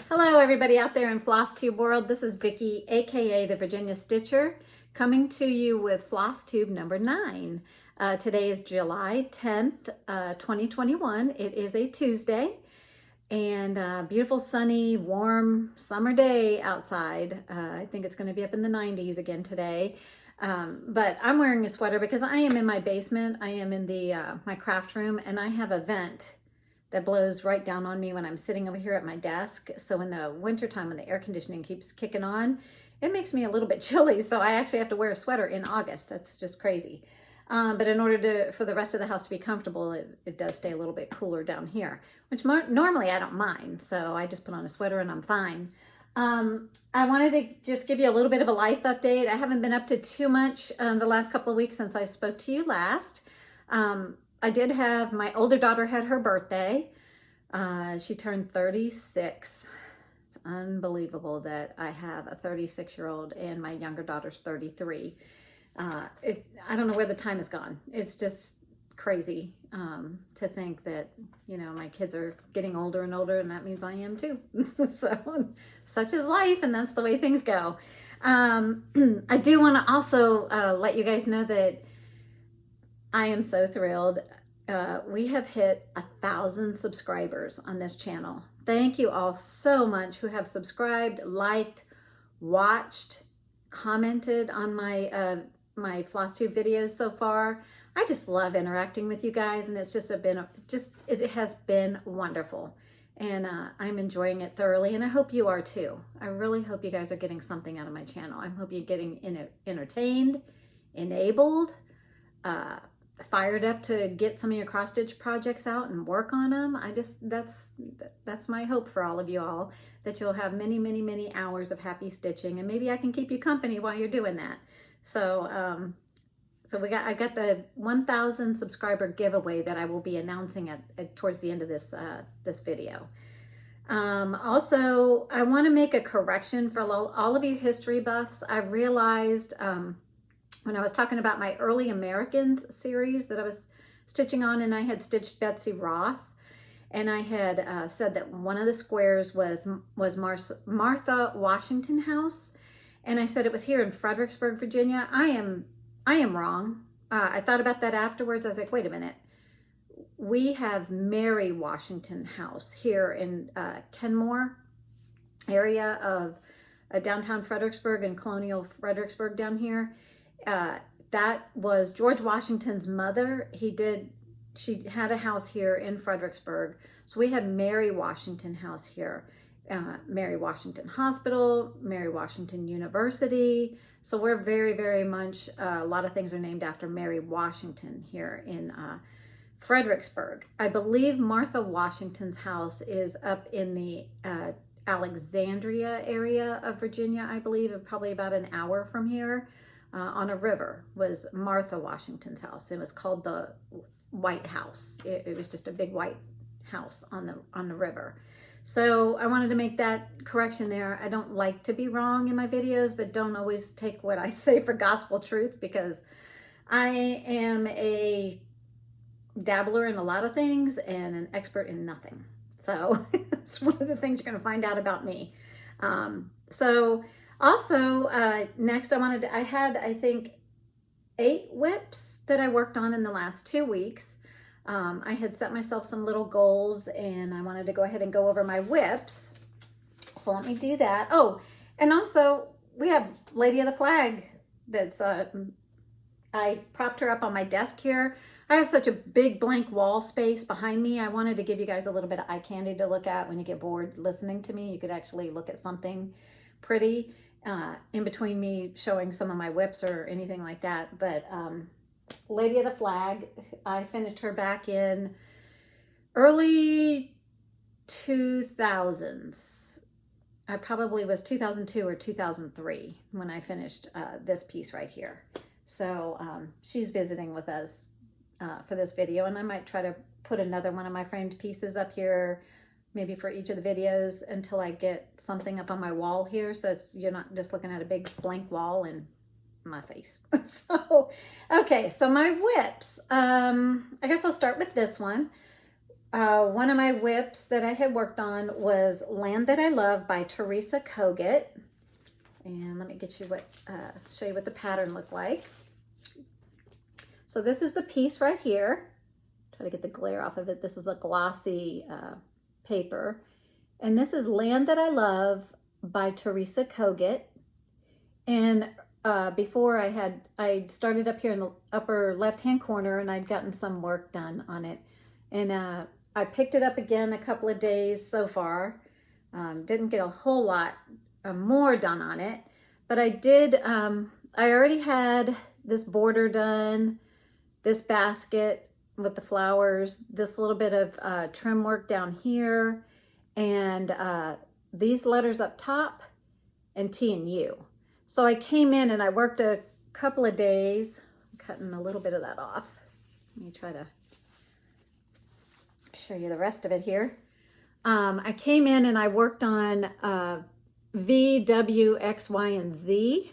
Hello everybody out there in Flosstube world. This is Vicki, aka the Virginia Stitcher, coming to you with Flosstube number 9. Today is July 10th, 2021. It is a Tuesday and beautiful sunny warm summer day outside. I think it's going to be up in the 90s again today. But I'm wearing a sweater because I am in my basement. I am in the my craft room, and I have a vent that blows right down on me when I'm sitting over here at my desk. So in the wintertime, when the air conditioning keeps kicking on, it makes me a little bit chilly. So I actually have to wear a sweater in August. That's just crazy. But in order for the rest of the house to be comfortable, it does stay a little bit cooler down here, which normally I don't mind. So I just put on a sweater and I'm fine. I wanted to just give you a little bit of a life update. I haven't been up to too much the last couple of weeks since I spoke to you last. I did have, my older daughter had her birthday. She turned 36. It's unbelievable that I have a 36-year-old and my younger daughter's 33. I don't know where the time has gone. It's just crazy to think that, you know, my kids are getting older and older, and that means I am too. So such is life, and that's the way things go. I do want to also let you guys know that I am so thrilled. We have hit 1,000 subscribers on this channel. Thank you all so much who have subscribed, liked, watched, commented on my my Flosstube videos so far. I just love interacting with you guys, and it's just it has been wonderful, and I'm enjoying it thoroughly, and I hope you are too. I really hope you guys are getting something out of my channel. I hope you're getting entertained, enabled, fired up to get some of your cross stitch projects out and work on them. That's my hope for all of you all, that you'll have many hours of happy stitching, and maybe I can keep you company while you're doing that. So I got the 1,000 subscriber giveaway that I will be announcing towards the end of this this video. Also, I want to make a correction for all of you history buffs. I realized when I was talking about my Early Americans series that I was stitching on, and I had stitched Betsy Ross, and I had said that one of the squares was Martha Washington House, and I said it was here in Fredericksburg, Virginia. I am wrong. I thought about that afterwards. I was like, wait a minute. We have Mary Washington House here in Kenmore area of downtown Fredericksburg and colonial Fredericksburg down here. That was George Washington's mother. She had a house here in Fredericksburg. So we had Mary Washington House here. Mary Washington Hospital, Mary Washington University. So we're very much, a lot of things are named after Mary Washington here in Fredericksburg. I believe Martha Washington's house is up in the Alexandria area of Virginia, I believe, probably about an hour from here. On a river was Martha Washington's house. It was called the White House. It was just a big white house on the river. So I wanted to make that correction there. I don't like to be wrong in my videos, but don't always take what I say for gospel truth, because I am a dabbler in a lot of things and an expert in nothing. So it's one of the things you're going to find out about me. Also, next I had, I think, 8 whips that I worked on in the last 2 weeks. I had set myself some little goals, and I wanted to go ahead and go over my whips. So let me do that. Oh, and also we have Lady of the Flag that's, I propped her up on my desk here. I have such a big blank wall space behind me. I wanted to give you guys a little bit of eye candy to look at when you get bored listening to me. You could actually look at something pretty in between me showing some of my whips or anything like that. But Lady of the Flag, I finished her back in early 2000s. I probably was 2002 or 2003 when I finished this piece right here. So she's visiting with us for this video, and I might try to put another one of my framed pieces up here, maybe for each of the videos, until I get something up on my wall here, so you're not just looking at a big blank wall and my face. So, okay, so my whips. I guess I'll start with this one. one of my whips that I had worked on was Land That I Love by Teresa Kogut. And let me get you show you what the pattern looked like. So this is the piece right here. Try to get the glare off of it. This is a glossy paper. And this is Land That I Love by Teresa Kogut. And before I started up here in the upper left-hand corner, and I'd gotten some work done on it. And I picked it up again a couple of days so far. Didn't get a whole lot more done on it, but I did, I already had this border done, this basket with the flowers, this little bit of trim work down here, and these letters up top, and T and U. So I came in and I worked a couple of days, I'm cutting a little bit of that off. Let me try to show you the rest of it here. I came in and I worked on V, W, X, Y, and Z,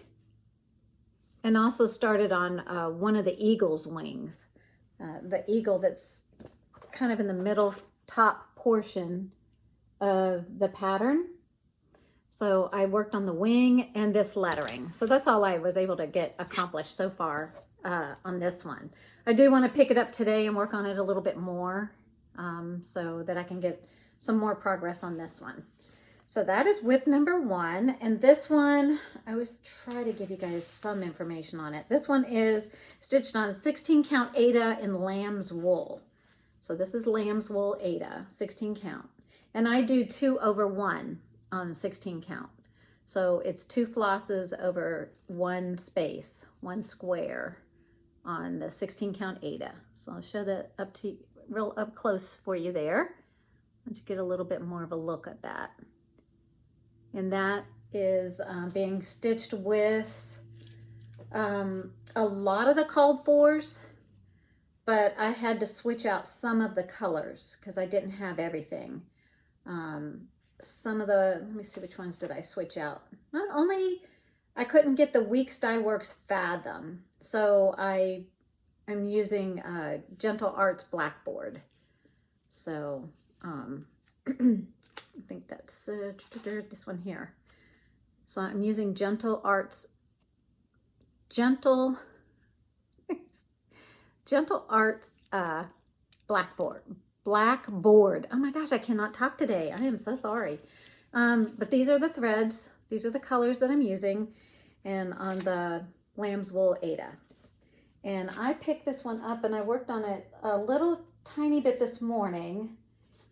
and also started on one of the eagle's wings. The eagle that's kind of in the middle top portion of the pattern. So I worked on the wing and this lettering. So that's all I was able to get accomplished so far on this one. I do want to pick it up today and work on it a little bit more so that I can get some more progress on this one. So that is whip number 1. And this one, I always try to give you guys some information on it. This one is stitched on 16 count Aida in lamb's wool. So this is lamb's wool Aida, 16 count. And I do 2 over 1 on 16 count. So it's 2 flosses over 1 space, 1 square on the 16 count Aida. So I'll show that real up close for you there. Let you get a little bit more of a look at that. And that is being stitched with a lot of the called fors, but I had to switch out some of the colors because I didn't have everything. Some of the, let me see, which ones did I switch out? Not only, I couldn't get the Weeks Dye Works Fathom, so I'm using Gentle Arts Blackboard. So, I think that's this one here. So I'm using Gentle Arts Blackboard. Oh my gosh, I cannot talk today. I am so sorry. But these are the threads. These are the colors that I'm using, and on the lamb's wool Aida. And I picked this one up and I worked on it a little tiny bit this morning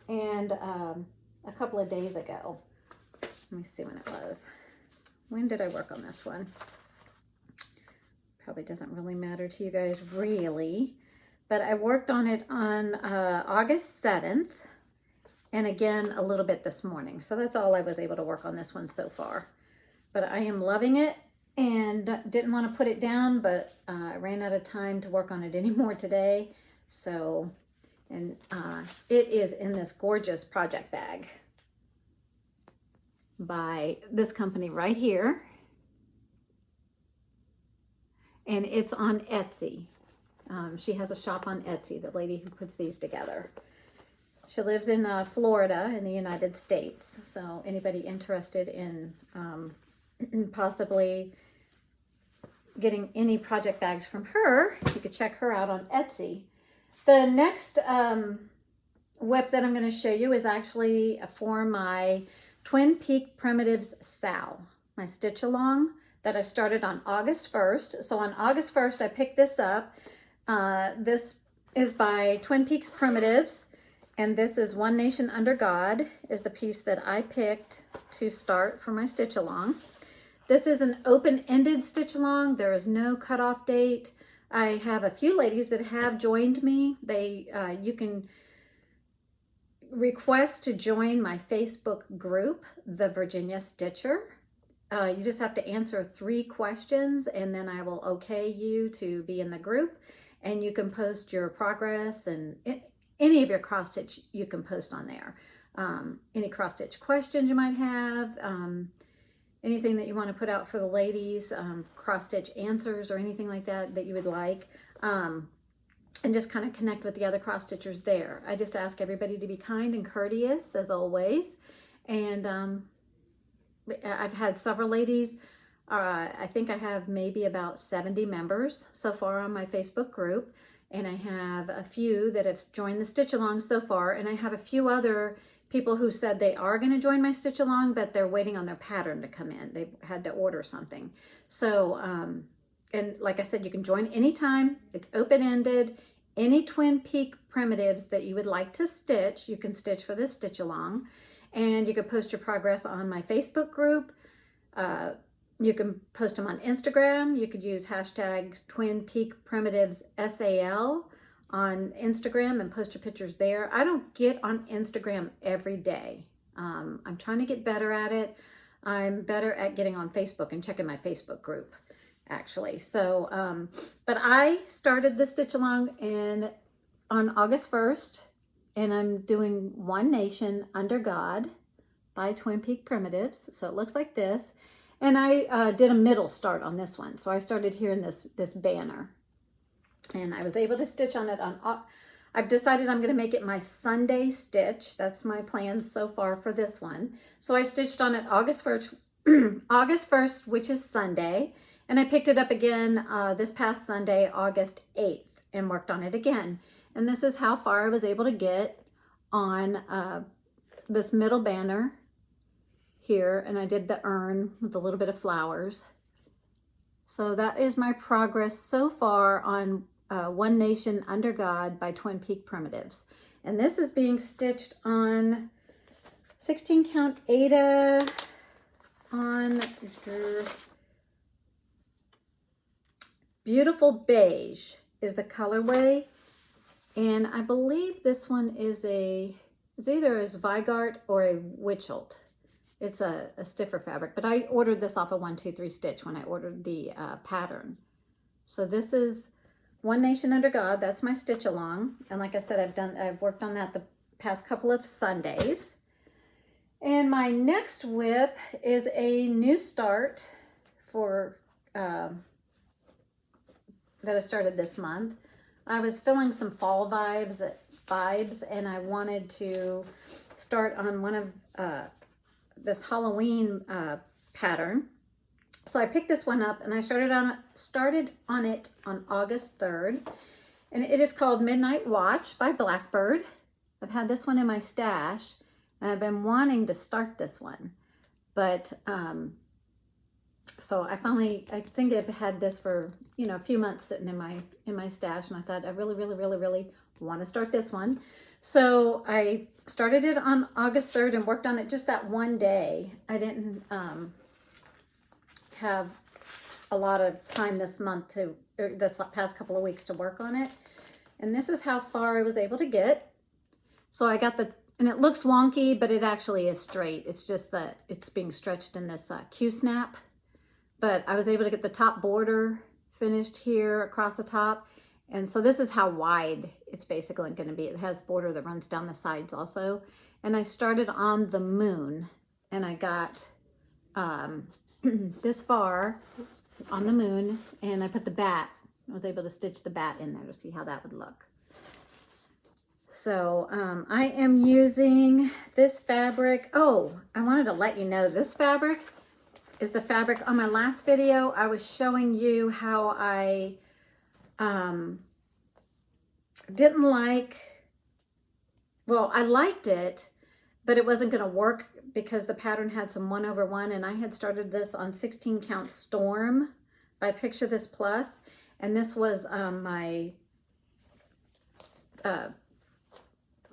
and a couple of days ago. Let me see when it was. When did I work on this one? Probably doesn't really matter to you guys really, but I worked on it on August 7th and again a little bit this morning. So that's all I was able to work on this one so far. But I am loving it and didn't want to put it down, but I ran out of time to work on it anymore today. So, and it is in this gorgeous project bag by this company right here. And it's on Etsy. She has a shop on Etsy, the lady who puts these together. She lives in Florida in the United States. So anybody interested in possibly getting any project bags from her, you could check her out on Etsy. The next whip that I'm going to show you is actually for my Twin Peak Primitives Sal, my stitch along that I started on August 1st. So on August 1st, I picked this up. This is by Twin Peaks Primitives, and this is One Nation Under God is the piece that I picked to start for my stitch along. This is an open-ended stitch along. There is no cutoff date. I have a few ladies that have joined me. You can request to join my Facebook group, The Virginia Stitcher. You just have to answer 3 questions and then I will okay you to be in the group, and you can post your progress and any of your cross stitch you can post on there. Any cross stitch questions you might have, anything that you want to put out for the ladies, cross stitch answers or anything like that that you would like. and just kind of connect with the other cross stitchers there. I just ask everybody to be kind and courteous as always. And I've had several ladies, I think I have maybe about 70 members so far on my Facebook group. And I have a few that have joined the stitch along so far. And I have a few other people who said they are going to join my stitch along, but they're waiting on their pattern to come in. They had to order something. So, and like I said, you can join anytime. It's open-ended. Any twin peak primitives that you would like to stitch, you can stitch for this stitch along. And you can post your progress on my Facebook group. You can post them on Instagram. You could use hashtag Twin Peak Primitives SAL on Instagram and post your pictures there. I don't get on Instagram every day. I'm trying to get better at it. I'm better at getting on Facebook and checking my Facebook group, actually. So, but I started the stitch along on August 1st, and I'm doing One Nation Under God by Twin Peak Primitives. So it looks like this. And I did a middle start on this one. So I started here in this banner. And I was able to stitch on it I've decided I'm going to make it my Sunday stitch. That's my plans so far for this one. So I stitched on it August 1st, which is Sunday. And I picked it up again this past Sunday, August 8th, and worked on it again. And this is how far I was able to get on this middle banner here. And I did the urn with a little bit of flowers. So that is my progress so far on One Nation Under God by Twin Peak Primitives. And this is being stitched on 16 count Aida on Beautiful Beige is the colorway. And I believe this one is it's either a Zweigart or a Witchelt. It's a stiffer fabric, but I ordered this off of 123 Stitch when I ordered the pattern. So this is One Nation Under God. That's my stitch along. And like I said, I've worked on that the past couple of Sundays. And my next WIP is a new start for that I started this month. I was feeling some fall vibes, and I wanted to start on one of this Halloween pattern. So I picked this one up and I started on it on August 3rd. And it is called Midnight Watch by Blackbird. I've had this one in my stash and I've been wanting to start this one. But so I think I've had this for, a few months sitting in my stash, and I thought I really want to start this one. So I started it on August 3rd and worked on it just that one day. I didn't have a lot of time this month this past couple of weeks to work on it. And this is how far I was able to get. So I got and it looks wonky, but it actually is straight. It's just that it's being stretched in this Q-snap. But I was able to get the top border finished here across the top. And so this is how wide it's basically going to be. It has border that runs down the sides also. And I started on the moon, and I got this far on the moon, and I put the bat. I was able to stitch the bat in there to see how that would look. So I am using this fabric. Oh, I wanted to let you know this fabric is the fabric on my last video. I was showing you how I didn't like, well, I liked it, but it wasn't going to work because the pattern had some 1/1, and I had started this on 16 count Storm by Picture This Plus, and this was my let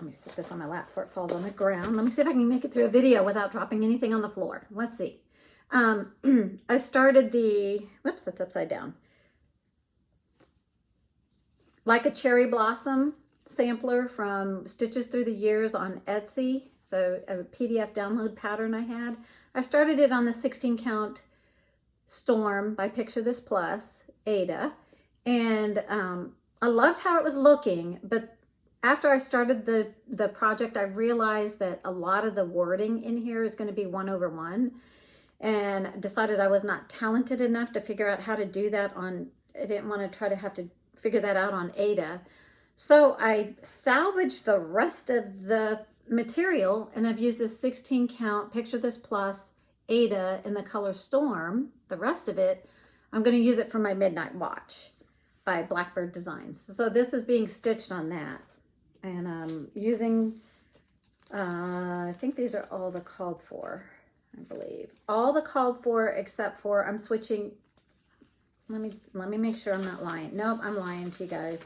me sit this on my lap before it falls on the ground. Let me see if I can make it through a video without dropping anything on the floor. Let's see. I started whoops, that's upside down. Like a Cherry Blossom sampler from Stitches Through the Years on Etsy. So a PDF download pattern I had. I started it on the 16 count Storm by Picture This Plus, Aida. And I loved how it was looking, but after I started the project, I realized that a lot of the wording in here is going to be 1/1. And decided I was not talented enough to figure out how to do that I didn't want to try to have to figure that out on Aida. So I salvaged the rest of the material, and I've used this 16 count Picture This Plus Ada in the color Storm. The rest of it, I'm going to use it for my Midnight Watch by Blackbird Designs. So this is being stitched on that. And I'm using, I think these are all the called for, I believe. All the called for except for I'm switching. Let me make sure I'm not lying. Nope, I'm lying to you guys.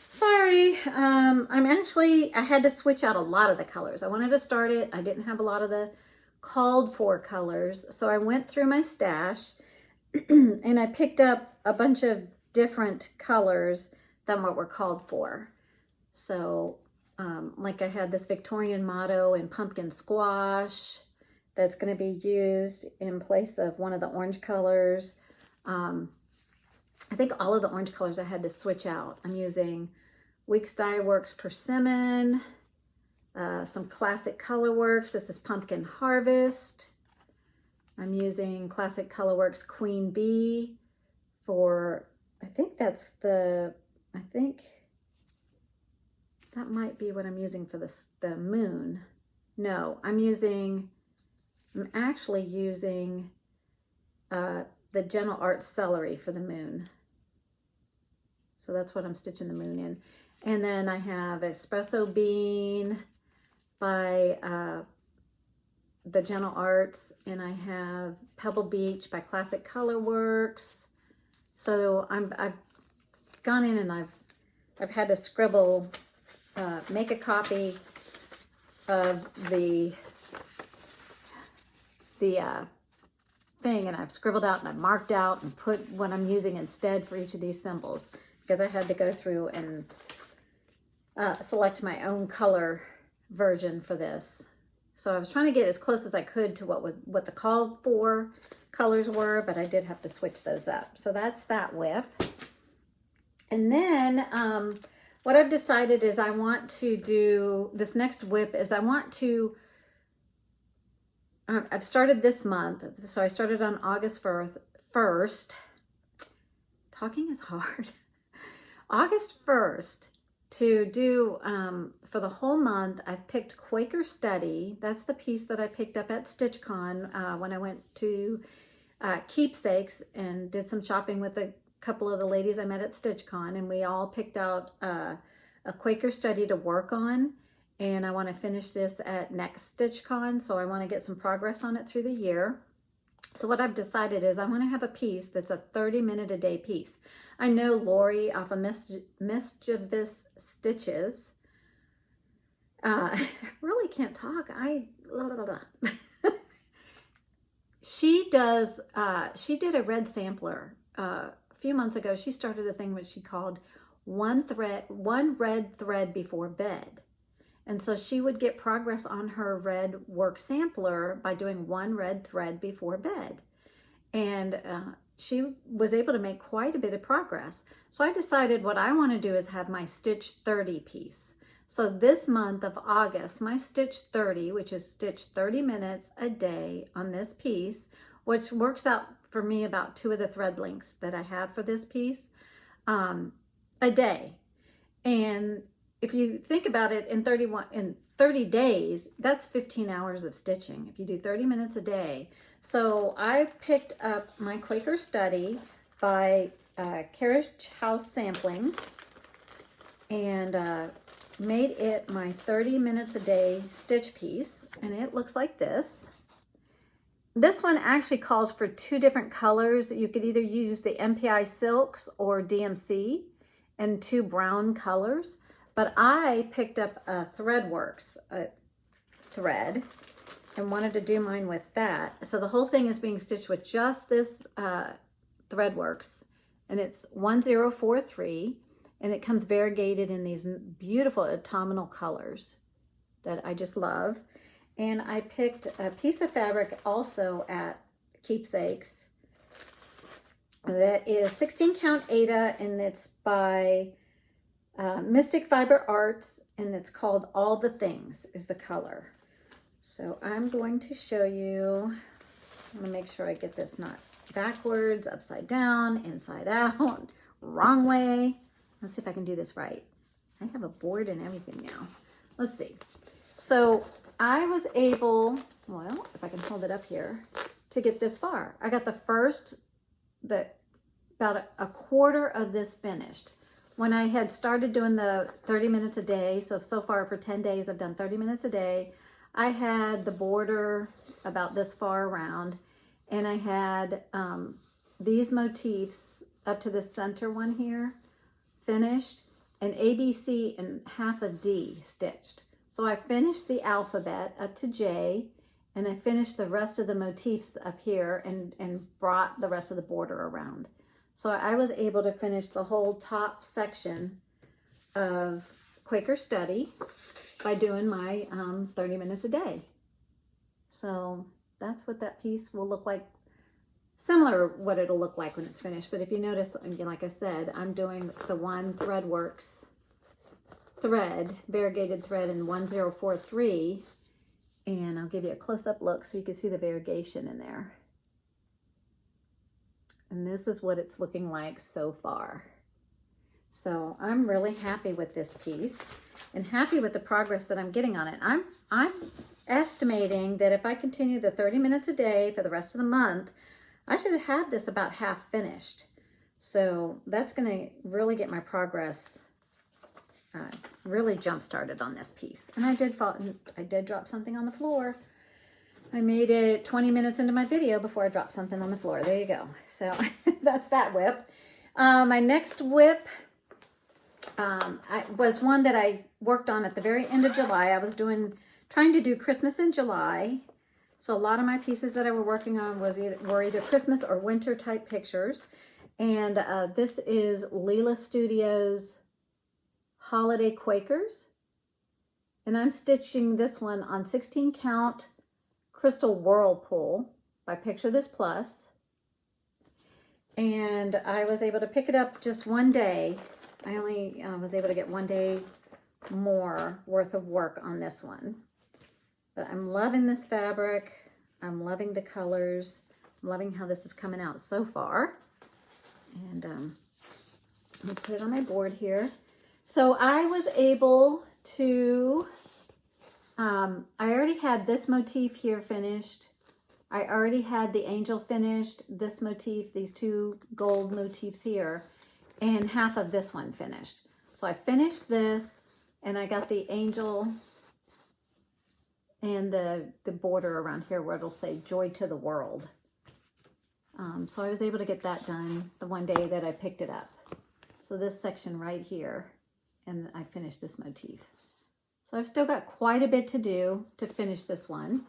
Sorry. I had to switch out a lot of the colors. I wanted to start it. I didn't have a lot of the called for colors. So I went through my stash and I picked up a bunch of different colors than what were called for. So like I had this Victorian motto in pumpkin squash that's going to be used in place of one of the orange colors. I think all of the orange colors I had to switch out. I'm using Weeks Dye Works Persimmon, some Classic Colorworks. This is Pumpkin Harvest. I'm using Classic Colorworks Queen Bee for, I think that might be what I'm using for the moon. No, I'm actually using the Gentle Art Celery for the moon. So that's what I'm stitching the moon in. And then I have Espresso Bean by the Gentle Arts, and I have Pebble Beach by Classic Colorworks. So I've gone in and I've had to scribble, make a copy of the thing, and I've scribbled out and I've marked out and put what I'm using instead for each of these symbols, because I had to go through and select my own color version for this. So I was trying to get as close as I could to what the called for colors were, but I did have to switch those up. So that's that whip. And then what I've decided is I want to do, this next whip is I want to, I've started this month. So I started on August 1st. Talking is hard. August 1st to do, for the whole month, I've picked Quaker Study. That's the piece that I picked up at StitchCon when I went to Keepsakes and did some shopping with a couple of the ladies I met at StitchCon, and we all picked out a Quaker Study to work on. And I want to finish this at next StitchCon, so I want to get some progress on it through the year. So what I've decided is I want to have a piece that's a 30-minute a day piece. I know Lori off of Mischievous Stitches. Really can't talk. She did a red sampler. A few months ago, she started a thing which she called one red thread before bed. And so she would get progress on her red work sampler by doing one red thread before bed. And she was able to make quite a bit of progress. So I decided what I want to do is have my Stitch 30 piece. So this month of August, my Stitch 30, which is stitch 30 minutes a day on this piece, which works out for me about 2 of the thread lengths that I have for this piece, a day. And if you think about it, in 30 days, that's 15 hours of stitching if you do 30 minutes a day. So I picked up my Quaker Study by Carriage House Samplings and made it my 30 minutes a day stitch piece, and it looks like this. This one actually calls for 2 different colors. You could either use the MPI Silks or DMC and 2 brown colors. But I picked up a Threadworks thread and wanted to do mine with that. So the whole thing is being stitched with just this Threadworks, and it's 1043, and it comes variegated in these beautiful autumnal colors that I just love. And I picked a piece of fabric also at Keepsakes that is 16 count Ada, and it's by Mystic Fiber Arts, and it's called All the Things is the color. So I'm going to show you, I'm gonna make sure I get this not backwards, upside down, inside out, wrong way. Let's see if I can do this right. I have a board and everything now. Let's see. So I was able, well, if I can hold it up here, to get this far. I got about a quarter of this finished. When I had started doing the 30 minutes a day, so far for 10 days, I've done 30 minutes a day. I had the border about this far around, and I had these motifs up to the center one here finished, and ABC and half of D stitched. So I finished the alphabet up to J, and I finished the rest of the motifs up here and brought the rest of the border around. So I was able to finish the whole top section of Quaker Study by doing my 30 minutes a day. So that's what that piece will look like. Similar what it'll look like when it's finished. But if you notice, like I said, I'm doing the one ThreadWorks thread, variegated thread in 1043. And I'll give you a close-up look so you can see the variegation in there. And this is what it's looking like so far. So I'm really happy with this piece and happy with the progress that I'm getting on it. I'm estimating that if I continue the 30 minutes a day for the rest of the month, I should have this about half finished. So that's going to really get my progress really jump started on this piece. And I did drop something on the floor. I made it 20 minutes into my video before I dropped something on the floor. There you go. So that's that whip. My next whip was one that I worked on at the very end of July. I was trying to do Christmas in July. So a lot of my pieces that I were working on were either Christmas or winter type pictures. And this is Leela Studios Holiday Quakers. And I'm stitching this one on 16 count Crystal Whirlpool by Picture This Plus. And I was able to pick it up just one day. I only was able to get one day more worth of work on this one. But I'm loving this fabric. I'm loving the colors. I'm loving how this is coming out so far. And I'm going to put it on my board here. So I was able to, I already had this motif here finished. I already had the angel finished, this motif, these two gold motifs here, and half of this one finished. So I finished this, and I got the angel and the border around here where it'll say Joy to the World. So I was able to get that done the one day that I picked it up. So this section right here, and I finished this motif. So I've still got quite a bit to do to finish this one,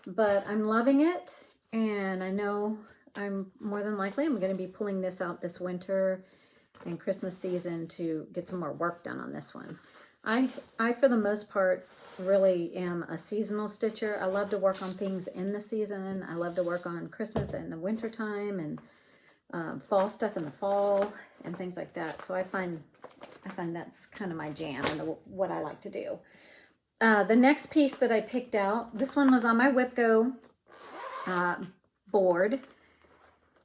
but I'm loving it, and I know I'm more than likely I'm going to be pulling this out this winter and Christmas season to get some more work done on this one. I for the most part really am a seasonal stitcher. I love to work on things in the season. I love to work on Christmas and the winter time and fall stuff in the fall and things like that. So I find that's kind of my jam and what I like to do. The next piece that I picked out, this one was on my WhipGo board,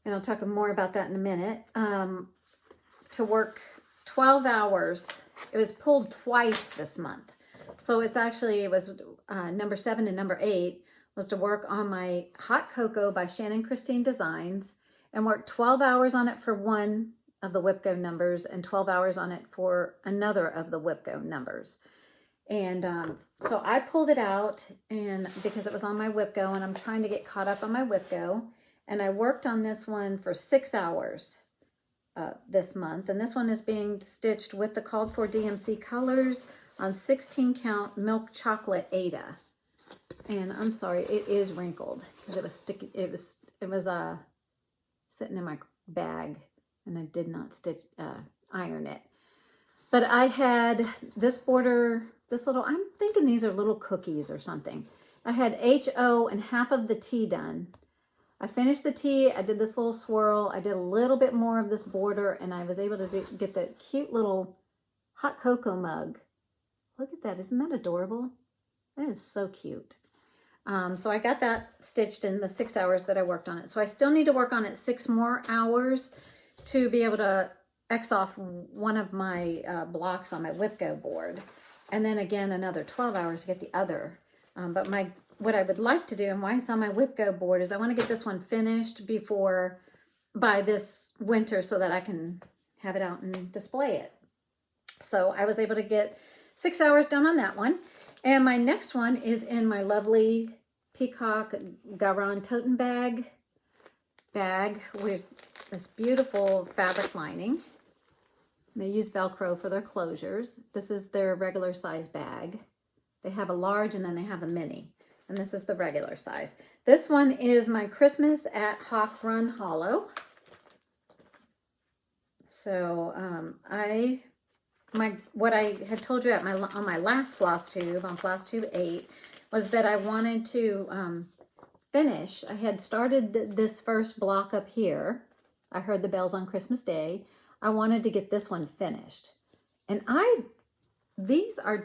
and I'll talk more about that in a minute. To work 12 hours. It was pulled twice this month. So it was number 7 and number 8 was to work on my Hot Cocoa by Shannon Christine Designs and work 12 hours on it for one of the WhipGo numbers and 12 hours on it for another of the WhipGo numbers. And so I pulled it out and because it was on my WhipGo, and I'm trying to get caught up on my WhipGo, and I worked on this one for 6 hours this month. And this one is being stitched with the called for DMC colors on 16 count milk chocolate Ada. And I'm sorry, it is wrinkled because it was sticky. It was sitting in my bag, and I did not iron it. But I had this border, I'm thinking these are little cookies or something. I had HO and half of the T done. I finished the T, I did this little swirl, I did a little bit more of this border, and I was able to get that cute little hot cocoa mug. Look at that, isn't that adorable? That is so cute. So I got that stitched in the 6 hours that I worked on it. So I still need to work on it 6 more hours to be able to X off one of my blocks on my Whipco board, and then again another 12 hours to get the other. But what I would like to do, and why it's on my Whipco board, is I want to get this one finished by this winter so that I can have it out and display it. So I was able to get 6 hours done on that one. And my next one is in my lovely Peacock Garon Toten bag with this beautiful fabric lining. They use Velcro for their closures. This is their regular size bag. They have a large and then they have a mini. And this is the regular size. This one is my Christmas at Hawk Run Hollow. So what I had told you on my last Flosstube, on Flosstube 8, was that I wanted to finish. I had started this first block up here. I heard the bells on Christmas Day. I wanted to get this one finished. And these are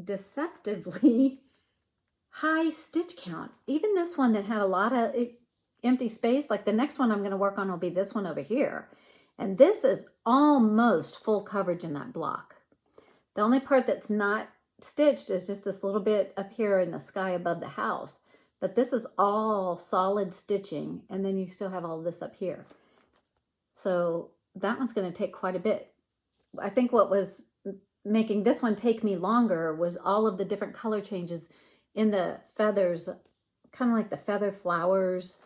deceptively high stitch count. Even this one that had a lot of empty space, like the next one I'm going to work on will be this one over here. And this is almost full coverage in that block. The only part that's not stitched is just this little bit up here in the sky above the house. But this is all solid stitching, and then you still have all this up here. So that one's going to take quite a bit. I think what was making this one take me longer was all of the different color changes in the feathers, kind of like the feather flowers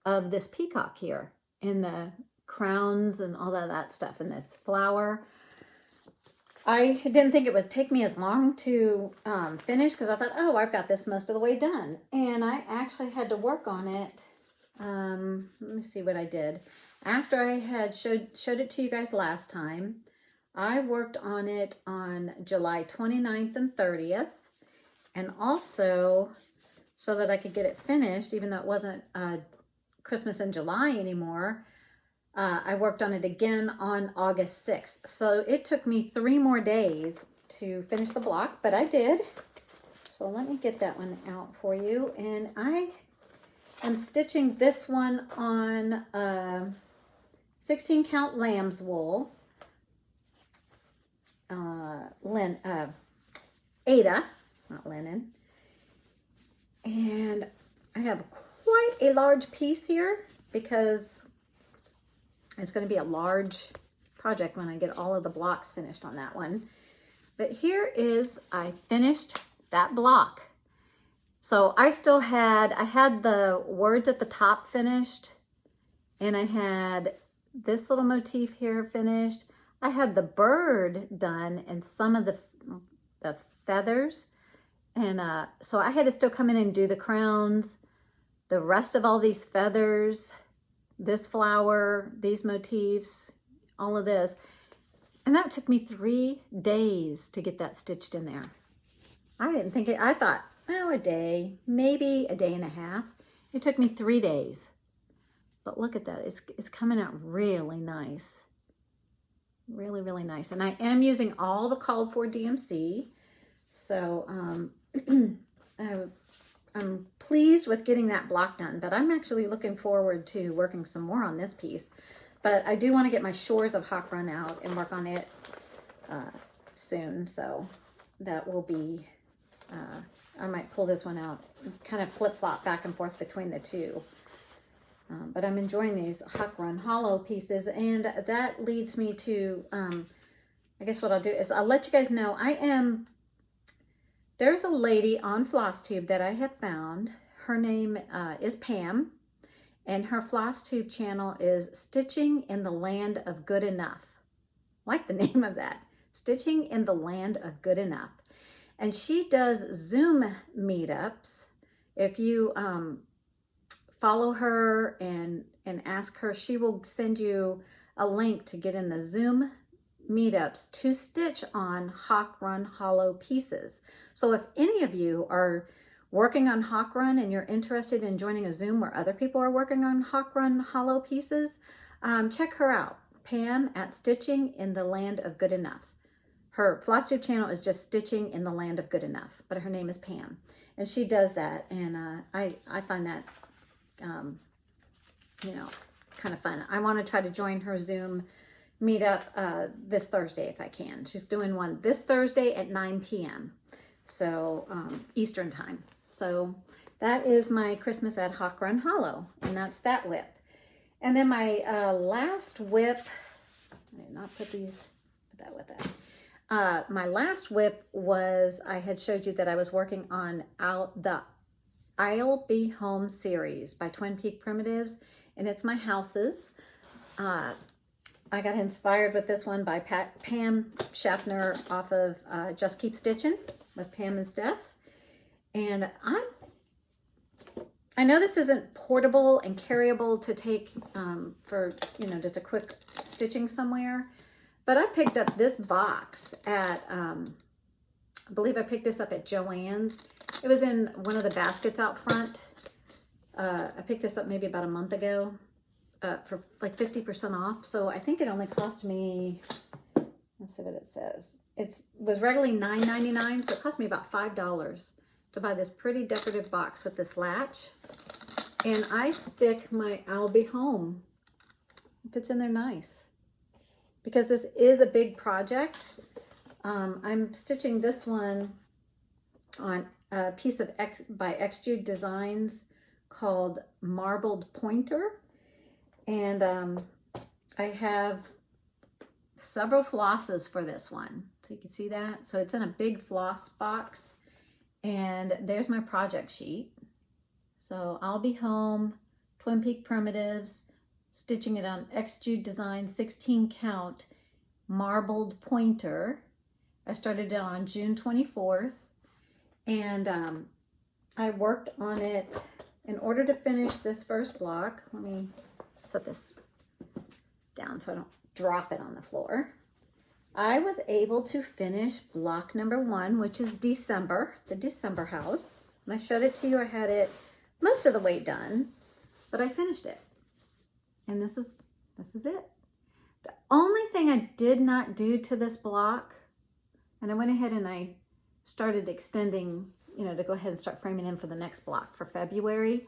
of this peacock here, in the crowns and all of that stuff in this flower. I didn't think it would take me as long to finish because I thought, oh, I've got this most of the way done. And I actually had to work on it. Let me see what I did. After I had showed it to you guys last time, I worked on it on July 29th and 30th. And also, so that I could get it finished, even though it wasn't Christmas in July anymore, I worked on it again on August 6th. So it took me 3 more days to finish the block, but I did. So let me get that one out for you. And I am stitching this one on 16 count lamb's wool. Ada, not linen. And I have quite a large piece here because it's going to be a large project when I get all of the blocks finished on that one. But here is, I finished that block. So I had the words at the top finished, and I had this little motif here finished. I had the bird done and some of the feathers. And so I had to still come in and do the crowns, the rest of all these feathers, this flower, these motifs, all of this. And that took me 3 days to get that stitched in there. I didn't think it, I thought, oh, a day, maybe a day and a half. It took me 3 days. But look at that, it's coming out really nice. Really, really nice. And I am using all the called for DMC. So I'm pleased with getting that block done, but I'm actually looking forward to working some more on this piece. But I do want to get my Shores of Hawk Run out and work on it soon. So that will be, I might pull this one out, kind of flip-flop back and forth between the two. But I'm enjoying these Hawk Run Hollow pieces, and that leads me to, I guess what I'll do is I'll let you guys know there's a lady on Flosstube that I have found. Her name is Pam, and her Flosstube channel is Stitching in the Land of Good Enough. I like the name of that, Stitching in the Land of Good Enough. And she does Zoom meetups. If you follow her and ask her, she will send you a link to get in the Zoom meetups to stitch on Hawk Run Hollow pieces. So if any of you are working on Hawk Run and you're interested in joining a Zoom where other people are working on Hawk Run Hollow pieces, check her out, Pam at Stitching in the Land of Good Enough. Her Flosstube channel is just Stitching in the Land of Good Enough, but her name is Pam, and she does that, and I find that you know, kind of fun. I want to try to join her Zoom meet up this Thursday if I can. She's doing one this Thursday at 9 p.m. So Eastern time. So that is my Christmas ad hoc run hollow, and that's that whip. And then my last whip, I did not put that with that. My last whip was, I had showed you that I was working on the I'll Be Home series by Twin Peak Primitives, and it's my houses. I got inspired with this one by Pam Schaffner off of Just Keep Stitching with Pam and Steph. And I know this isn't portable and carryable to take for, just a quick stitching somewhere, but I picked up this box at, I believe I picked this up at Joann's. It was in one of the baskets out front. I picked this up maybe about a month ago for like 50% off. So I think it only cost me, let's see what it says. It was regularly $9.99, so it cost me about $5 to buy this pretty decorative box with this latch. And I stick my I'll Be Home. It fits in there nice. Because this is a big project. I'm stitching this one on a piece of by Extrude Designs called Marbled Pointer. And I have several flosses for this one. So you can see that. So it's in a big floss box. And there's my project sheet. So I'll Be Home, Twin Peak Primitives, stitching it on Extrude Design 16 count marbled pointer. I started it on June 24th, and I worked on it in order to finish this first block. Let me set this down so I don't drop it on the floor. I was able to finish block number 1, which is December, the December house. When I showed it to you, I had it most of the way done, but I finished it. And this is it. The only thing I did not do to this block, and I went ahead and I started extending, to go ahead and start framing in for the next block for February.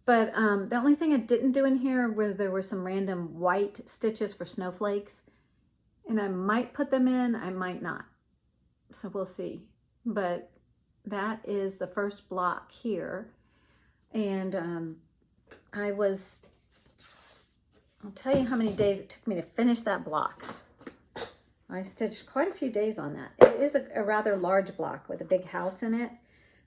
But the only thing I didn't do in here there were some random white stitches for snowflakes. And I might put them in, I might not. So we'll see. But that is the first block here. And I'll tell you how many days it took me to finish that block. I stitched quite a few days on that. It is a rather large block with a big house in it.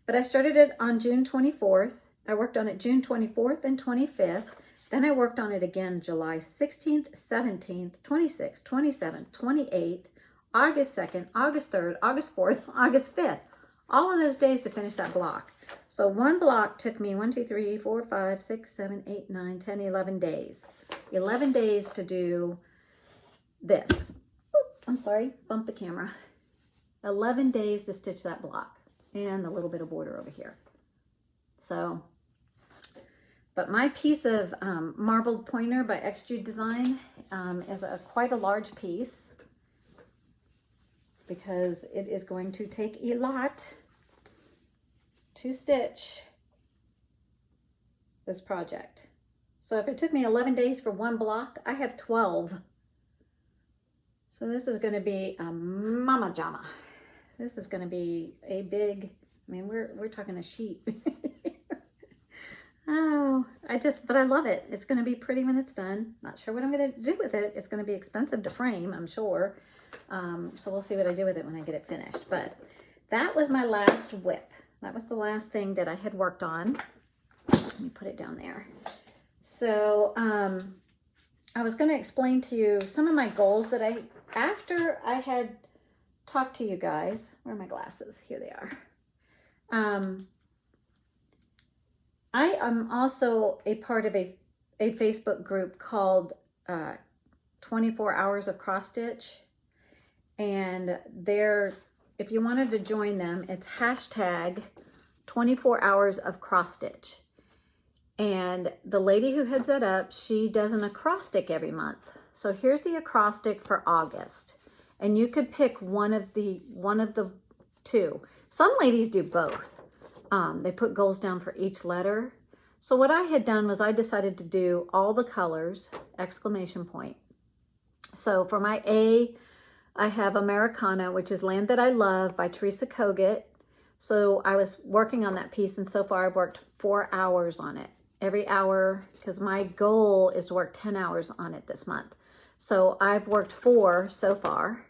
But I started it on June 24th. I worked on it June 24th and 25th. Then I worked on it again July 16th, 17th, 26th, 27th, 28th, August 2nd, August 3rd, August 4th, August 5th. All of those days to finish that block. So one block took me 1, 2, 3, 4, 5, 6, 7, 8, 9, 10, 11 days. 11 days to do this. Oh, I'm sorry, bumped the camera. 11 days to stitch that block and a little bit of border over here. So, but my piece of marbled pointer by Extrude Design is quite a large piece because it is going to take a lot to stitch this project. So if it took me 11 days for one block, I have 12. So this is going to be a mama jama. This is going to be a big, we're talking a sheet. Oh, but I love it. It's going to be pretty when it's done. Not sure what I'm going to do with it. It's going to be expensive to frame, I'm sure. So we'll see what I do with it when I get it finished. But that was my last whip. That was the last thing that I had worked on. Let me put it down there. So I was going to explain to you some of my goals that after I had talked to you guys. Where are my glasses? Here they are. I am also a part of a Facebook group called 24 Hours of Cross Stitch. And if you wanted to join them, it's hashtag 24 Hours of Cross Stitch. And the lady who heads it up, she does an acrostic every month. So here's the acrostic for August. And you could pick one of the two. Some ladies do both. They put goals down for each letter. So what I had done was I decided to do all the colors, exclamation point. So for my A, I have Americana, which is Land That I Love by Teresa Kogut. So I was working on that piece, and so far I've worked 4 hours on it. Every hour, because my goal is to work 10 hours on it this month. So I've worked 4 so far.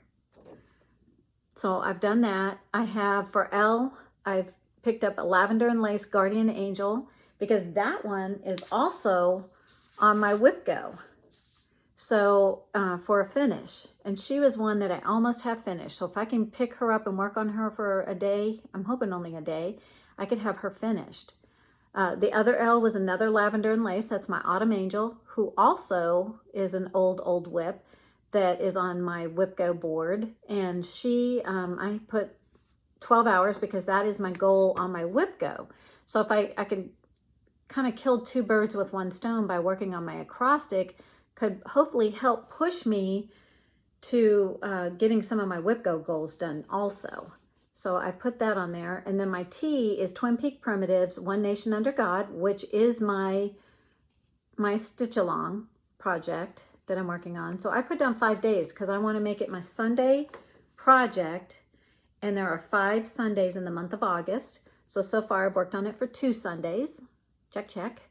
So I've done that. I have for L, I've picked up a Lavender and Lace Guardian Angel, because that one is also on my Whip Go. So for a finish, and she was one that I almost have finished. So if I can pick her up and work on her for a day, I'm hoping only a day, I could have her finished. The other L was another Lavender and Lace. That's my Autumn Angel, who also is an old whip that is on my Whip Go board. And she, I put 12 hours because that is my goal on my Whip Go. So if I can kind of kill 2 birds with 1 stone by working on my acrostic, could hopefully help push me to getting some of my Whip Go goals done also. So I put that on there. And then my T is Twin Peak Primitives, One Nation Under God, which is my stitch along project that I'm working on. So I put down 5 days because I want to make it my Sunday project. And there are 5 Sundays in the month of August. So far I've worked on it for 2 Sundays. Check, check.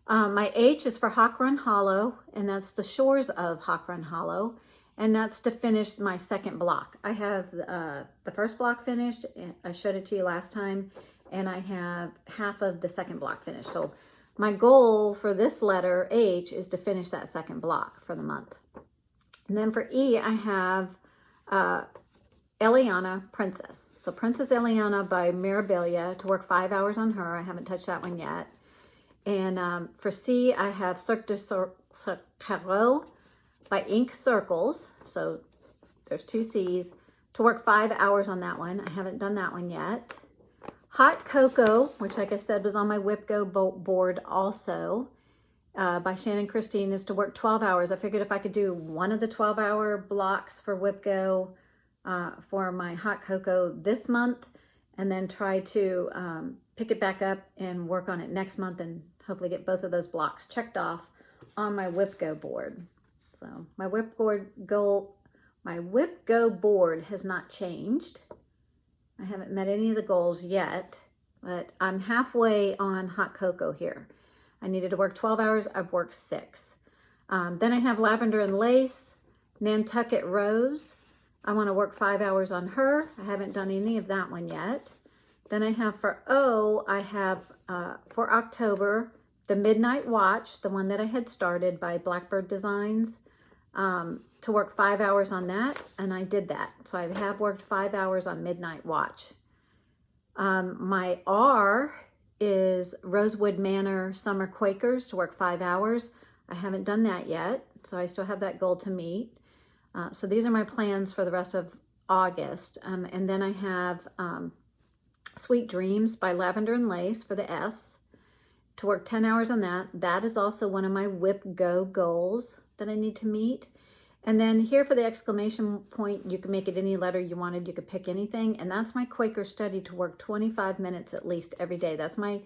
My H is for Hawk Run Hollow, and that's the shores of Hawk Run Hollow, and that's to finish my second block. I have the first block finished. I showed it to you last time, and I have half of the second block finished. So my goal for this letter, H, is to finish that second block for the month. And then for E, I have Eliana Princess. So Princess Eliana by Mirabilia, to work 5 hours on her. I haven't touched that one yet. And for C, I have Cirque du Carreau by Ink Circles. So there's 2 C's. To work 5 hours on that one. I haven't done that one yet. Hot Cocoa, which like I said was on my Whip Go board also, by Shannon Christine, is to work 12 hours. I figured if I could do one of the 12-hour blocks for Whip Go for my Hot Cocoa this month, and then try to pick it back up and work on it next month and hopefully get both of those blocks checked off on my Whip Go board. So my Whip Go board has not changed. I haven't met any of the goals yet, but I'm halfway on Hot Cocoa here. I needed to work 12 hours. I've worked 6. Then I have Lavender and Lace, Nantucket Rose. I want to work 5 hours on her. I haven't done any of that one yet. Then I have for O, I have for October, the Midnight Watch, the one that I had started by Blackbird Designs, to work 5 hours on that, and I did that. So I have worked 5 hours on Midnight Watch. My R is Rosewood Manor Summer Quakers, to work 5 hours. I haven't done that yet, so I still have that goal to meet. So these are my plans for the rest of August. And then I have Sweet Dreams by Lavender and Lace for the S, to work 10 hours on that. That is also one of my Whip Go goals that I need to meet. And then here for the exclamation point, you can make it any letter you wanted. You could pick anything. And that's my Quaker study, to work 25 minutes at least every day. That's my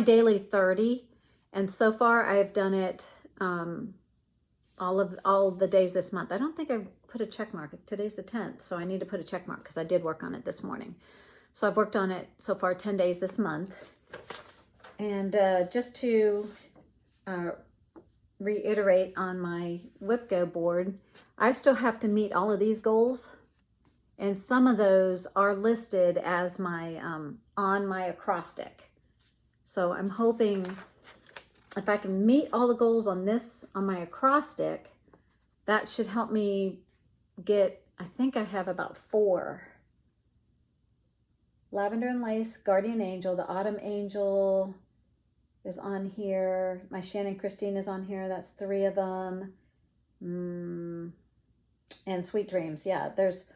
daily 30. And so far I've done it all the days this month. I don't think I put a check mark. Today's the 10th, so I need to put a check mark because I did work on it this morning. So I've worked on it so far 10 days this month. And just to reiterate on my Whip Go board, I still have to meet all of these goals. And some of those are listed as my on my acrostic. So I'm hoping if I can meet all the goals on my acrostic, that should help me get, I think I have about 4. Lavender and Lace, Guardian Angel, the Autumn Angel is on here. My Shannon Christine is on here. That's 3 of them. And Sweet Dreams. Yeah, there's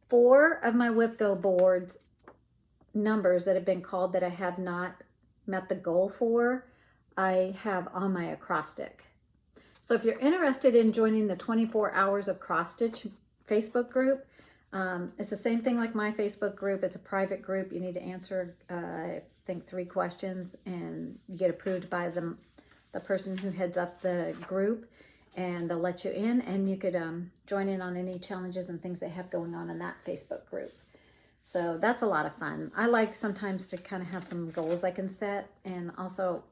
4 of my Whip Go boards numbers that have been called that I have not met the goal for. I have on my acrostic. So if you're interested in joining the 24 Hours of Cross Stitch Facebook group, it's the same thing like my Facebook group. It's a private group. You need to answer, I think, 3 questions, and you get approved by the person who heads up the group. and they'll let you in, and you could join in on any challenges and things they have going on in that Facebook group. So that's a lot of fun. I like sometimes to kind of have some goals I can set, and also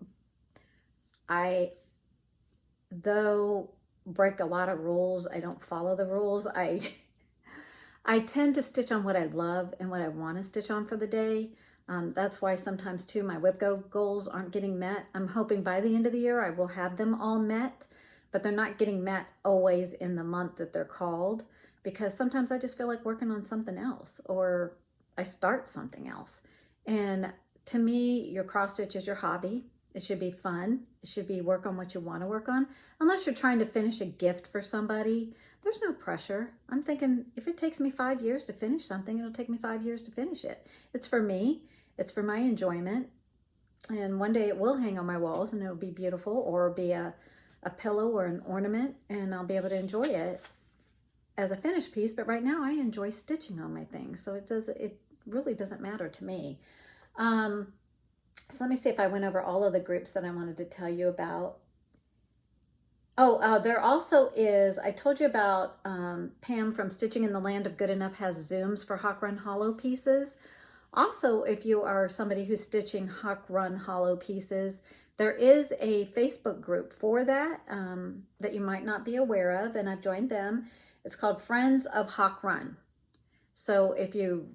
though break a lot of rules, I don't follow the rules. I tend to stitch on what I love and what I want to stitch on for the day. That's why sometimes too my whip goals aren't getting met. I'm hoping by the end of the year I will have them all met, but they're not getting met always in the month that they're called, because sometimes I just feel like working on something else, or I start something else. And to me, your cross stitch is your hobby. It should be fun. It should be work on what you want to work on. Unless you're trying to finish a gift for somebody, there's no pressure. I'm thinking if it takes me 5 years to finish something, it'll take me 5 years to finish it. It's for me. It's for my enjoyment. And one day it will hang on my walls and it'll be beautiful, or be a pillow or an ornament, and I'll be able to enjoy it as a finished piece. But right now I enjoy stitching on my things. So it really doesn't matter to me. So let me see if I went over all of the groups that I wanted to tell you about. Oh, there also is, I told you about Pam from Stitching in the Land of Good Enough has Zooms for Hawk Run Hollow pieces. Also, if you are somebody who's stitching Hawk Run Hollow pieces, there is a Facebook group for that that you might not be aware of, and I've joined them. It's called Friends of Hawk Run. So if you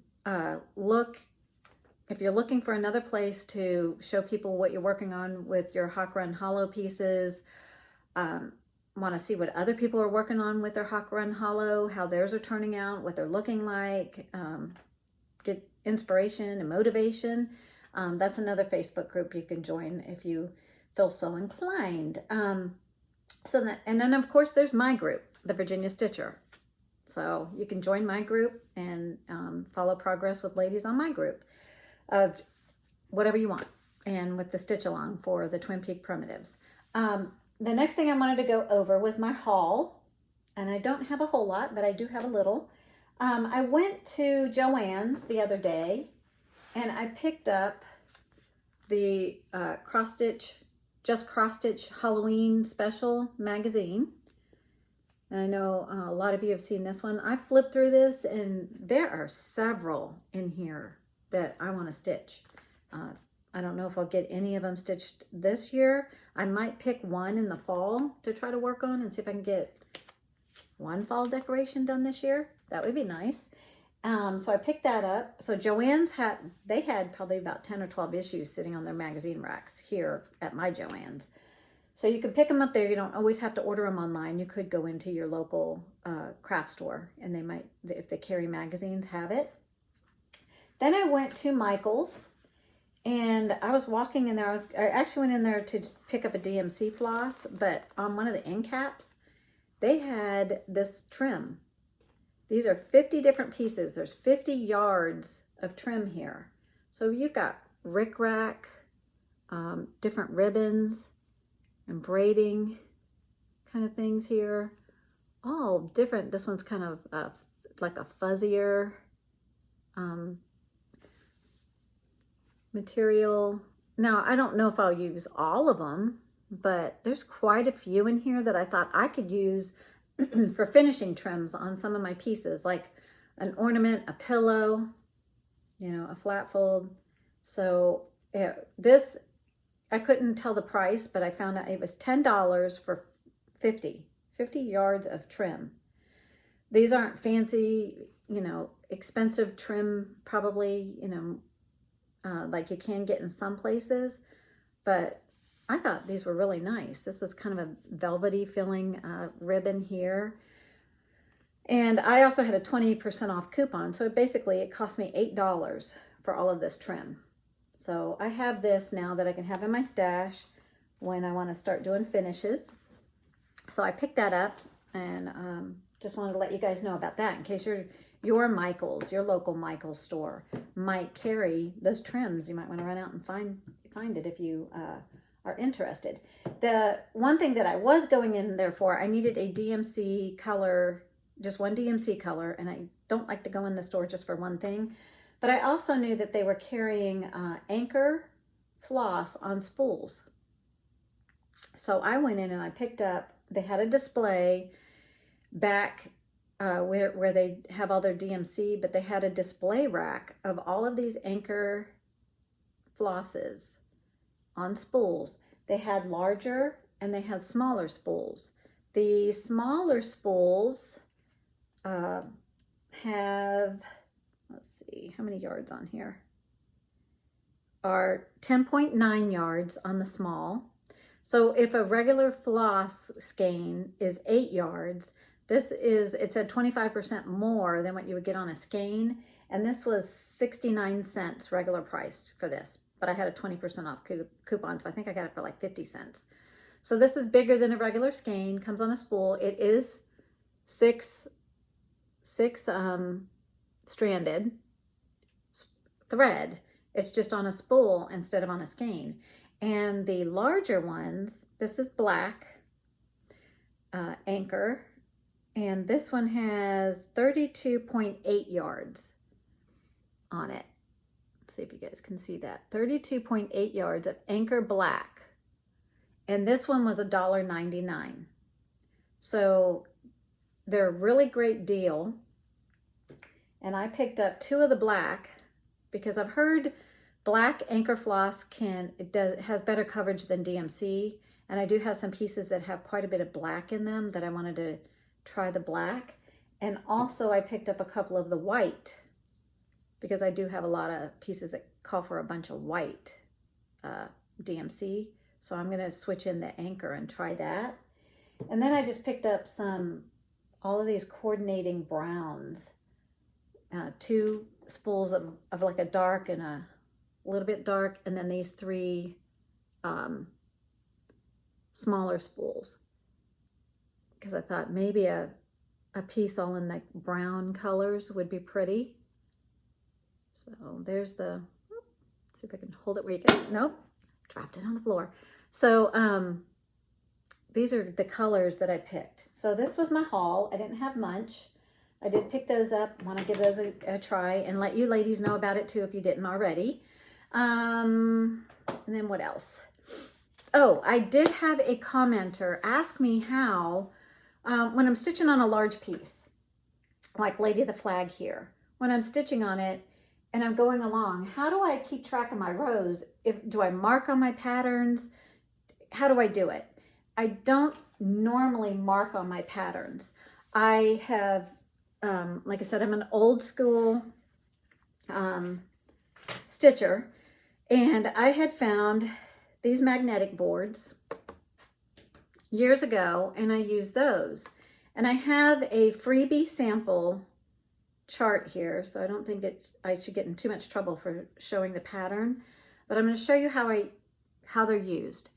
if you're looking for another place to show people what you're working on with your Hawk Run Hollow pieces, want to see what other people are working on with their Hawk Run Hollow, how theirs are turning out, what they're looking like, get inspiration and motivation, that's another Facebook group you can join if you feel so inclined. And then of course there's my group, the Virginia Stitcher. So you can join my group and follow progress with ladies on my group of whatever you want, and with the stitch along for the Twin Peak primitives. The next thing I wanted to go over was my haul, and I don't have a whole lot, but I do have a little. I went to Joann's the other day and I picked up the Just Cross Stitch Halloween Special magazine. And I know a lot of you have seen this one. I flipped through this and there are several in here that I want to stitch. I don't know if I'll get any of them stitched this year. I might pick one in the fall to try to work on and see if I can get one fall decoration done this year. That would be nice. So I picked that up. So Joann's had probably about 10 or 12 issues sitting on their magazine racks here at my Joann's. So you can pick them up there. You don't always have to order them online. You could go into your local craft store and they might, if they carry magazines, have it. Then I went to Michael's and I was walking in there. I actually went in there to pick up a DMC floss, but on one of the end caps, they had this trim. These are 50 different pieces. There's 50 yards of trim here. So you've got rickrack, different ribbons and braiding kind of things here. All different. This one's kind of like a fuzzier material. Now, I don't know if I'll use all of them, but there's quite a few in here that I thought I could use for finishing trims on some of my pieces, like an ornament, a pillow, a flat fold. So yeah, this, I couldn't tell the price, but I found out it was $10 for 50 yards of trim. These aren't fancy, expensive trim, probably, like you can get in some places, but I thought these were really nice. This is kind of a velvety feeling ribbon here. And I also had a 20% off coupon. So basically it cost me $8 for all of this trim. So I have this now that I can have in my stash when I want to start doing finishes. So I picked that up and just wanted to let you guys know about that in case your Michael's, your local Michael's store might carry those trims. You might want to run out and find it if you are interested. The one thing that I was going in there for, I needed a DMC color, just one DMC color, and I don't like to go in the store just for one thing. But I also knew that they were carrying anchor floss on spools. So I went in and I picked up they had a display back where they have all their DMC, but they had a display rack of all of these Anchor flosses on spools. They had larger and they had smaller spools. The smaller spools have, let's see, how many yards on here? Are 10.9 yards on the small. So if a regular floss skein is 8 yards, it's at 25% more than what you would get on a skein. And this was 69 cents regular priced for this, but I had a 20% off coupon, so I think I got it for like 50 cents. So this is bigger than a regular skein, comes on a spool. It is six stranded thread. It's just on a spool instead of on a skein. And the larger ones, this is black Anchor, and this one has 32.8 yards on it. Let's see if you guys can see that. 32.8 yards of Anchor black. And this one was $1.99. So they're a really great deal. And I picked up 2 of the black because I've heard black Anchor floss has better coverage than DMC. And I do have some pieces that have quite a bit of black in them that I wanted to try the black. And also I picked up a couple of the white because I do have a lot of pieces that call for a bunch of white DMC. So I'm gonna switch in the Anchor and try that. And then I just picked up all of these coordinating browns. 2 spools of like a dark and a little bit dark, and then these 3 smaller spools. Because I thought maybe a piece all in the brown colors would be pretty. So there's see if I can hold it where you can. Nope, dropped it on the floor. So these are the colors that I picked. So this was my haul. I didn't have much. I did pick those up. Want to give those a try and let you ladies know about it too if you didn't already. And then what else? Oh, I did have a commenter ask me how, when I'm stitching on a large piece, like Lady of the Flag here, when I'm stitching on it and I'm going along, how do I keep track of my rows? Do I mark on my patterns? How do I do it? I don't normally mark on my patterns. I have, like I said, I'm an old school stitcher, and I had found these magnetic boards years ago, and I use those. And I have a freebie sample chart here, so I don't think I should get in too much trouble for showing the pattern, but I'm going to show you how they're used.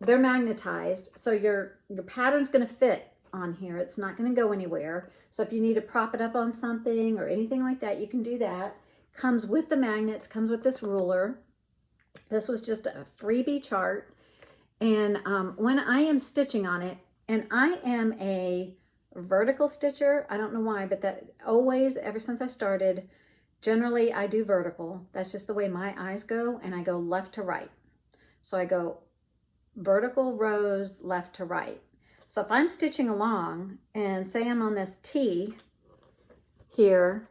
They're magnetized, so your pattern's going to fit on here. It's not going to go anywhere. So if you need to prop it up on something or anything like that, you can do that. Comes with the magnets, comes with this ruler. This was just a freebie chart. And when I am stitching on it, and I am a vertical stitcher, I don't know why, but that always, ever since I started, generally I do vertical. That's just the way my eyes go, and I go left to right. So I go vertical rows left to right. So if I'm stitching along and say I'm on this T here,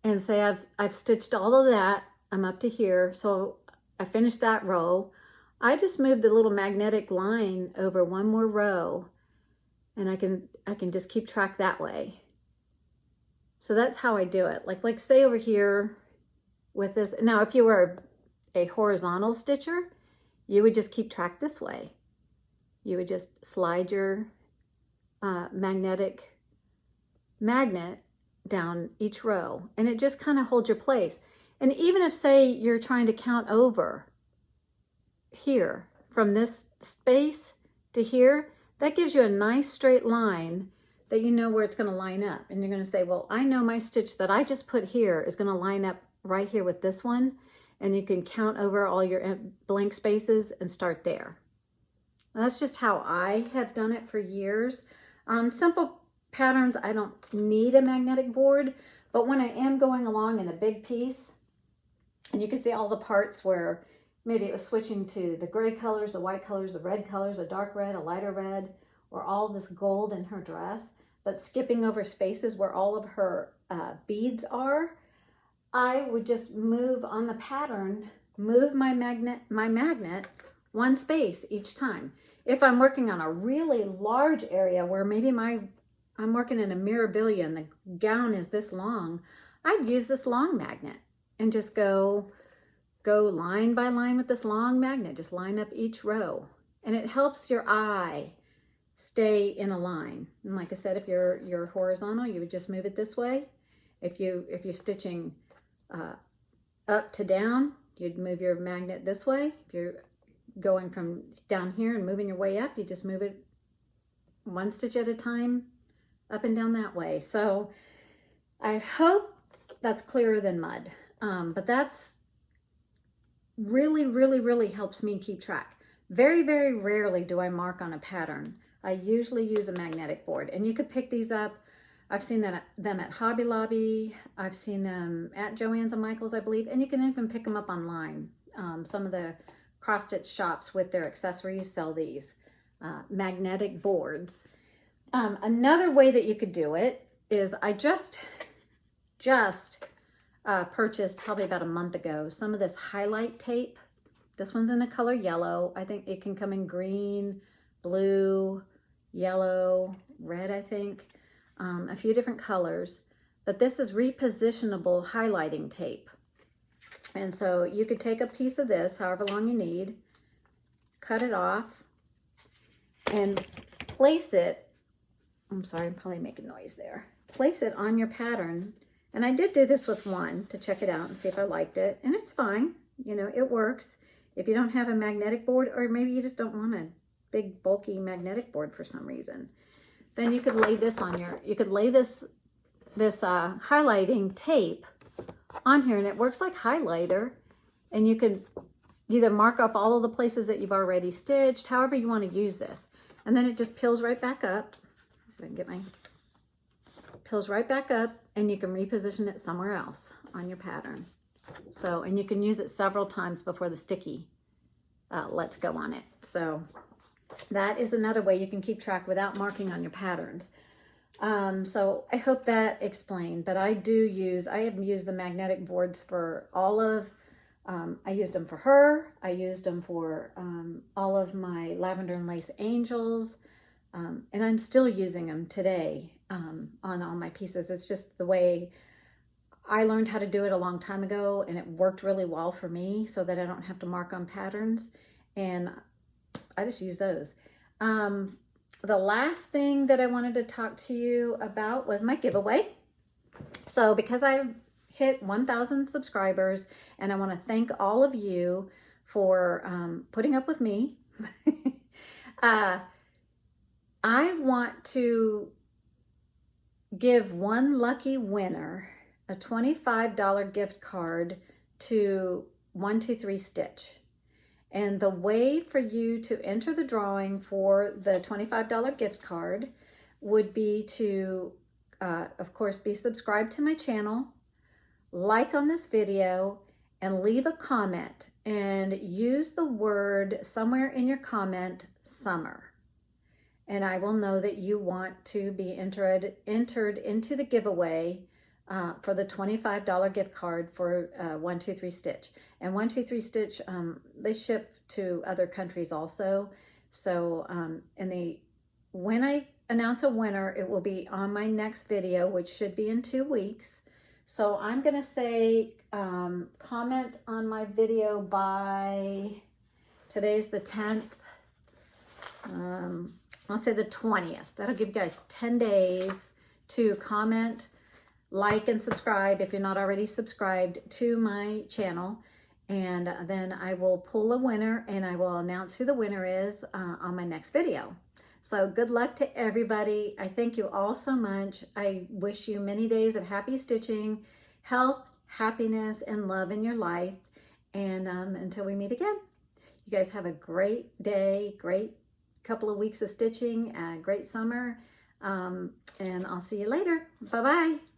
and say I've stitched all of that, I'm up to here, so I finished that row, I just move the little magnetic line over one more row, and I can just keep track that way. So that's how I do it. Like say over here with this. Now if you were a horizontal stitcher, you would just keep track this way. You would just slide your magnet down each row, and it just kind of holds your place. And even if, say, you're trying to count over here from this space to here, that gives you a nice straight line that you know where it's going to line up. And you're going to say, well, I know my stitch that I just put here is going to line up right here with this one. And you can count over all your blank spaces and start there. And that's just how I have done it for years. Simple patterns, I don't need a magnetic board, but when I am going along in a big piece, and you can see all the parts where maybe it was switching to the gray colors, the white colors, the red colors, a dark red, a lighter red, or all this gold in her dress, but skipping over spaces where all of her beads are, I would just move on the pattern, move my magnet one space each time. If I'm working on a really large area where maybe I'm working in a mirabilia and the gown is this long, I'd use this long magnet and just go line by line with this long magnet. Just line up each row, and it helps your eye stay in a line. And like I said, if you're horizontal, you would just move it this way. If you're stitching up to down, you'd move your magnet this way. If you're going from down here and moving your way up, you just move it one stitch at a time, up and down that way. So I hope that's clearer than mud. But that's really, really, really helps me keep track. Very, very rarely do I mark on a pattern. I usually use a magnetic board, and you could pick these up. I've seen them at Hobby Lobby. I've seen them at Joann's and Michael's, I believe, and you can even pick them up online. Some of the cross-stitch shops with their accessories sell these magnetic boards. Another way that you could do it is I just purchased probably about a month ago some of this highlight tape. This one's in the color yellow. I think it can come in green, blue, yellow, red, I think. A few different colors, but this is repositionable highlighting tape. And so you could take a piece of this, however long you need, cut it off, and place it, I'm sorry, I'm probably making noise there. Place it on your pattern. And I did do this with one to check it out and see if I liked it. And it's fine, you know, it works. If you don't have a magnetic board, or maybe you just don't want a big bulky magnetic board for some reason, then you could lay this on you could lay this highlighting tape on here, and it works like highlighter, and you can either mark up all of the places that you've already stitched, however you want to use this. And then it just peels right back up. So I can get peels right back up, and you can reposition it somewhere else on your pattern. So, and you can use it several times before the sticky lets go on it. So that is another way you can keep track without marking on your patterns. So I hope that explained, but I have used the magnetic boards for all of, I used them for her. I used them for all of my lavender and lace angels. And I'm still using them today on all my pieces. It's just the way I learned how to do it a long time ago, and it worked really well for me so that I don't have to mark on patterns. And I just use those. The last thing that I wanted to talk to you about was my giveaway. So because I hit 1,000 subscribers, and I want to thank all of you for putting up with me, I want to give one lucky winner a $25 gift card to 123 Stitch. And the way for you to enter the drawing for the $25 gift card would be to, of course, be subscribed to my channel, like on this video, and leave a comment, and use the word somewhere in your comment, summer. And I will know that you want to be entered into the giveaway for the $25 gift card for 123 Stitch. And 123 Stitch, they ship to other countries also. So when I announce a winner, it will be on my next video, which should be in 2 weeks. So I'm gonna say comment on my video by, today's the 10th, I'll say the 20th. That'll give you guys 10 days to comment, like, and subscribe if you're not already subscribed to my channel. And then I will pull a winner, and I will announce who the winner is on my next video. So good luck to everybody. I thank you all so much. I wish you many days of happy stitching, health, happiness, and love in your life. And until we meet again, you guys have a great day, great couple of weeks of stitching, great summer, and I'll see you later. Bye-bye.